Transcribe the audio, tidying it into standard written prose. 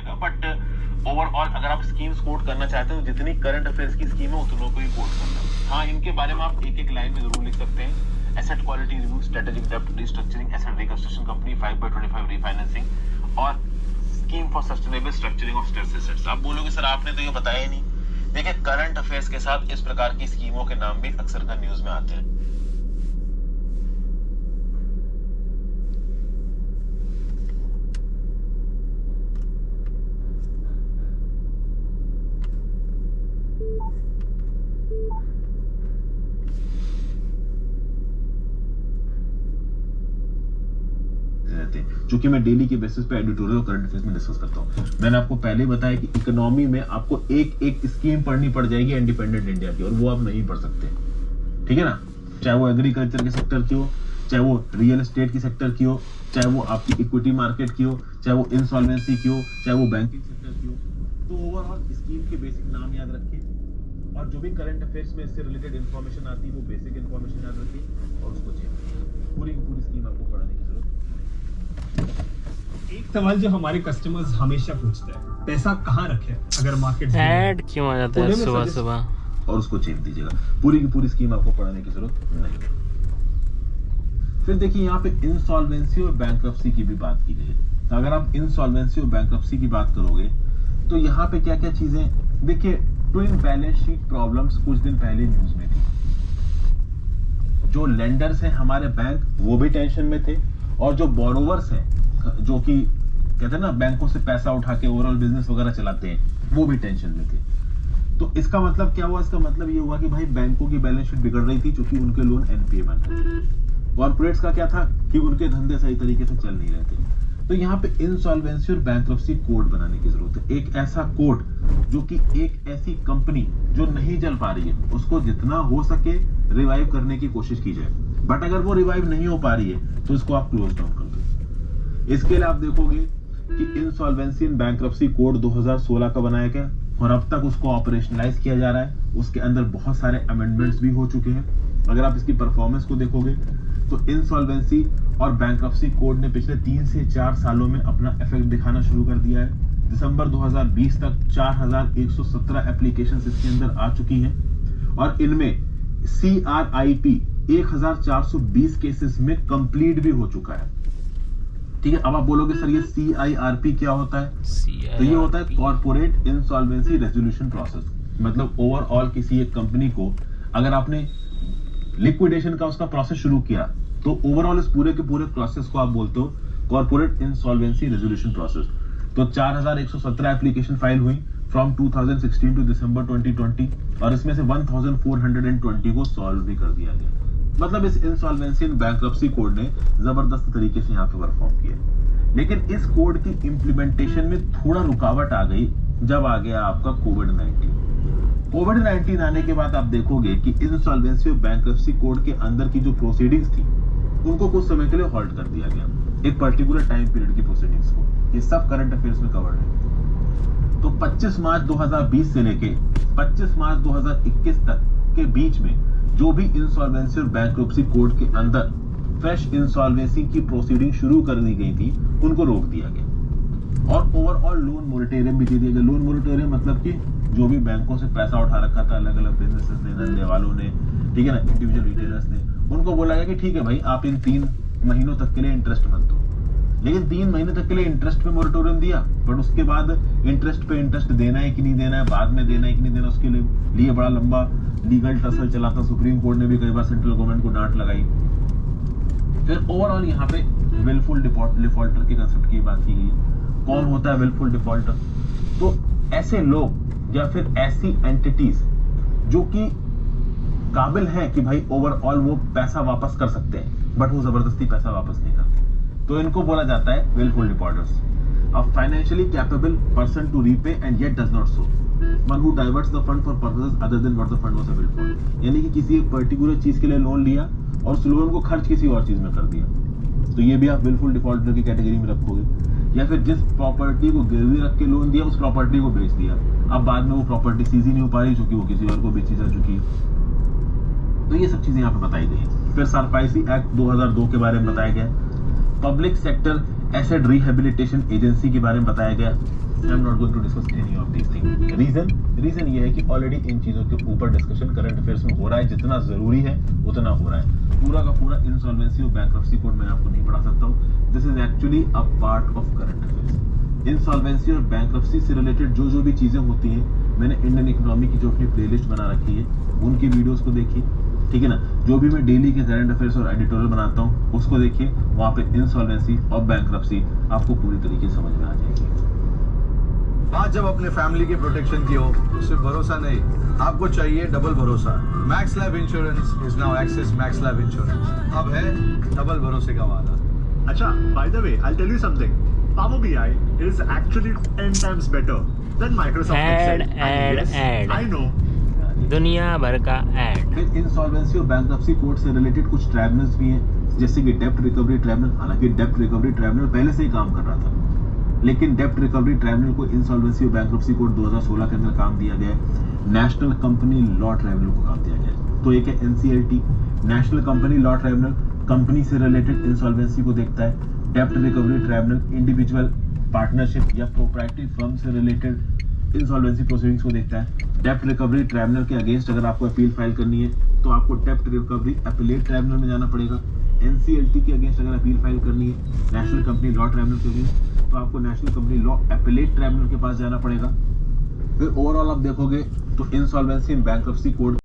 जाएगा, but overall अगर आप स्कीम्स कोट करना चाहते हो, जितनी करंट अफेयर्स की स्कीम है उतनों को ही कोट करना। हाँ, इनके बारे में आप एक एक लाइन में जरूर लिख सकते हैं। एसेट क्वालिटी रिव्यू, स्ट्रेटेजिक डेब्ट restructuring, asset reconstruction company, 5/25 refinancing और scheme for sustainable structuring of stress assets. आप बोलोगे सर आपने तो ये बताया ही नहीं। देखिए, करंट अफेयर्स के साथ इस प्रकार की स्कीमों के नाम भी अक्सर का न्यूज में आते हैं। चूंकि मैं डेली के बेसिस पे एडिटोरियल और करंट अफेयर्स में डिस्कस करता हूं, मैंने आपको पहले ही बताया कि इकोनॉमी में आपको एक एक स्कीम पढ़नी पड़ जाएगी इंडिपेंडेंट इंडिया की, और वो आप नहीं पढ़ सकते, ठीक है ना। चाहे वो एग्रीकल्चर के सेक्टर की हो, चाहे वो रियल एस्टेट की सेक्टर की हो, चाहे वो आपकी इक्विटी मार्केट की हो, चाहे वो इंसॉल्वेंसी की हो, चाहे वो बैंकिंग सेक्टर की हो। तो ओवरऑल स्कीम के बेसिक नाम याद रखिए, और जो भी करंट अफेयर्स में इससे रिलेटेड इन्फॉर्मेशन आती है वो बेसिक इन्फॉर्मेशन याद रखिए और उसको चेक पूरी की पूरी स्कीम आपको पढ़ने की जरूरत। एक सवाल जो हमारे कस्टमर्स हमेशा पूछते हैं, पैसा कहाँ रखे अगर मार्केट ऐड क्यों आ जाता है सुबह सुबह, और उसको चेक दीजिएगा। पूरी की पूरी स्कीम आपको पढ़ने की जरूरत नहीं। फिर देखिए, यहाँ पे इंसॉल्वेंसी और बैंक्रप्सी की भी बात की गई है। तो अगर आप इंसॉल्वेंसी और बैंक्रप्सी की बात करोगे तो यहाँ पे क्या क्या चीजें, देखिए ट्विन बैलेंस शीट प्रॉब्लम्स कुछ दिन पहले न्यूज में थी। जो लेंडर्स हैं हमारे बैंक, वो भी टेंशन में थे, और जो बोरोवर्स हैं जो कि कहते हैं ना बैंकों से पैसा उठा के ओवरऑल बिजनेस वगैरह चलाते हैं, वो भी टेंशन में थे। तो इसका मतलब क्या हुआ? इसका मतलब ये हुआ कि भाई बैंकों की बैलेंस शीट बिगड़ रही थी क्योंकि उनके लोन एनपीए बन रहे थे। कॉर्पोरेट्स का क्या था कि उनके धंधे सही तरीके से चल नहीं रहे थे। तो यहाँ पे इंसॉल्वेंसी और बैंक्रप्सी कोड बनाने की जरूरत है। एक ऐसा कोड जो कि एक ऐसी कंपनी जो नहीं चल पा रही है उसको जितना हो सके रिवाइव करने की कोशिश की जाए, बट अगर वो रिवाइव नहीं हो पा रही है तो इसको आप क्लोज डाउन कर दो। इसके लिए आप देखोगे कि इंसॉल्वेंसी एंड बैंक्रप्सी कोड 2016 का बनाया गया और अब तक उसको ऑपरेशनलाइज किया जा रहा है। उसके अंदर बहुत सारे अमेंडमेंट्स भी हो चुके हैं। अगर आप इसकी परफॉर्मेंस को देखोगे तो इंसॉल्वेंसी और बैंक्रप्सी कोड ने पिछले 3 से 4 सालों में अपना इफेक्ट दिखाना शुरू कर दिया है। दिसंबर 2020 तक 4117 एप्लीकेशंस इसके अंदर आ चुकी हैं और इनमें CRIP 1420 केसेस में कंप्लीट भी हो चुका है। ठीक है, अब आप बोलोगे सर ये CIRP क्या होता है? तो ये होता है कॉर्पोरेट इंसॉल्वेंसी रेजोल्यूशन प्रोसेस। मतलब ओवरऑल किसी एक कंपनी को अगर आपने लिक्विडेशन का उसका प्रोसेस शुरू किया तो ओवरऑल इस पूरे के पूरे प्रोसेस को आप बोलते हो कॉर्पोरेट इंसॉल्वेंसी रेजोल्यूशन प्रोसेस। तो 4117 एप्लीकेशन फाइल हुई फ्रॉम 2016 टू दिसंबर 2020 और इसमें से 1420 को सॉल्व भी कर दिया गया। मतलब इस इंसॉल्वेंसी एंड बैंक्रप्सी कोड ने जबरदस्त तरीके से यहाँ पे परफॉर्म किया। लेकिन इस कोड की इंप्लीमेंटेशन में थोड़ा रुकावट आ गई जब आ गया आपका कोविड-19 आने के बाद आप देखोगे कि इंसॉल्वेंसी और बैंक्रप्सी कोड के अंदर की जो प्रोसीडिंग्स थी उनको कुछ समय के लिए हॉल्ट कर दिया गया, एक पर्टिकुलर टाइम पीरियड की प्रोसीडिंग्स को। ये सब करंट अफेयर्स में कवर्ड है। तो 25 मार्च 2020 से लेके 25 मार्च 2021 तक के बीच में जो भी इंसॉल्वेंसी और बैंक्रप्सी कोड के अंदर फ्रेश इंसॉल्वेंसी की प्रोसीडिंग शुरू कर दी गई थी उनको रोक दिया गया और ओवरऑल लोन मोरेटोरियम भी दे दिया गया। लोन मोरेटोरियम मतलब कि जो भी बैंकों से पैसा उठा रखा था अलग अलग बिजनेसेस ने, धंधे वालों ने, ठीक है ना, इंडिविजुअल रिटेलर्स ने, उनको बोला गया कि ठीक है भाई आप इन 3 महीनों तक के लिए इंटरेस्ट मत दो। लेकिन 3 महीने तक के लिए इंटरेस्ट पे मोरेटोरियम दिया, बट उसके बाद इंटरेस्ट पे इंटरेस्ट देना है कि नहीं देना है, बाद में देना है कि नहीं देना, उसके लिए बड़ा लंबा लीगल टसल चला था। सुप्रीम कोर्ट ने भी कई बार सेंट्रल गवर्नमेंट को डांट लगाई। फिर ओवरऑल यहाँ पे विलफुल डिफॉल्टर के कंसेप्ट की बात की गई है। कौन होता है विलफुल डिफॉल्टर? तो ऐसे लोग या फिर ऐसी एंटिटीज जो कि काबिल है कि भाई ओवरऑल वो पैसा वापस कर सकते हैं बट वो जबरदस्ती पैसा वापस नहीं करते, तो इनको बोला जाता है wilful defaulters. A financially capable person to repay and yet does not so. One who diverts the fund for purposes other than what the fund was available for. यानी कि किसी एक पर्टिकुलर चीज के लिए लोन लिया और उस लोन को खर्च किसी और चीज में कर दिया, तो ये भी आप विलफुल डिफॉल्टर की कैटेगरी में रखोगे। या फिर जिस प्रॉपर्टी को गिरवी रख के लोन दिया उस प्रॉपर्टी को बेच दिया, अब बाद में वो प्रॉपर्टी सीज ही नहीं हो पा रही क्योंकि वो किसी और को बेची जा चुकी है। तो ये सब चीजें यहाँ पे बताई गई है। फिर सरफाइसी एक्ट 2002 के बारे में बताया गया। Public sector asset rehabilitation agency के बारे में बताया गया। I am not going to discuss any of these thing. Reason ये है कि ऑलरेडी इन चीजों के ऊपर डिस्कशन करंट अफेयर्स में हो रहा है, जितना जरूरी है उतना हो रहा है। पूरा का पूरा इंसॉल्वेंसी और बैंक्रप्सी कोड मैं आपको नहीं पढ़ा सकता हूँ। This is actually a part of current affairs. Insolvency और बैंक्रप्सी से रिलेटेड जो भी चीजें होती हैं, मैंने इंडियन इकोनॉमी की जो अपनी प्लेलिस्ट बना रखी है उनकी वीडियोस को देखिए, ठीक है ना। जो भी मैं डेली के करंट अफेयर्स और एडिटोरियल बनाता हूँ उसको देखिए, वहां पे इंसॉल्वेंसी और बैंक्रप्सी आपको पूरी तरीके से समझ में आ जाएगी। बात जब अपने फैमिली के प्रोटेक्शन की हो तो सिर्फ भरोसा नहीं, आपको चाहिए डबल भरोसा। Max life insurance is now axis max life insurance. अब है डबल भरोसे का वादा। Acha, by the way, I'll tell you something. Power BI is actually 10 times better than Microsoft Excel. And yes, I know. दुनिया भर का add. फिर insolvency और बैंक्रप्सी कोड से रिलेटेड कुछ ट्राइब्यूनल्स भी हैं, जैसे कि डेप्ट रिकवरी ट्राइब्यूनल। हालांकि डेप्ट रिकवरी ट्राइब्यूनल पहले से ही काम कर रहा था, लेकिन डेप्ट रिकवरी ट्राइब्यूनल को इंसॉल्वेंसी और बैंक्रप्सी कोड 2016 के अंदर काम दिया गया है। नेशनल कंपनी लॉ ट्राइब्यूनल को काम दिया गया है। तो एक है NCLT, national company law tribunal, company से रिलेटेड इंसॉल्वेंसी को देखता है। डेप्ट रिकवरी ट्राइब्यूनल इंडिविजुअल, पार्टनरशिप या प्रोप्राइटरी फर्म से रिलेटेड इंसॉल्वेंसी प्रोसीडिंग्स को देखता है। डेप्ट रिकवरी ट्राइब्यूनल के अगेंस्ट अगर आपको अपील फाइल करनी है तो आपको डेप्ट रिकवरी अपीलेट ट्राइब्यूनल में जाना पड़ेगा। एनसीएलटी के अगेंस्ट अगर अपील फाइल करनी है, नेशनल कंपनी लॉ ट्राइब्यूनल के अगेंस्ट, तो आपको national company law appellate tribunal के पास जाना पड़ेगा। फिर ओवरऑल आप देखोगे तो इंसॉल्वेंसी एंड बैंक्रप्सी कोड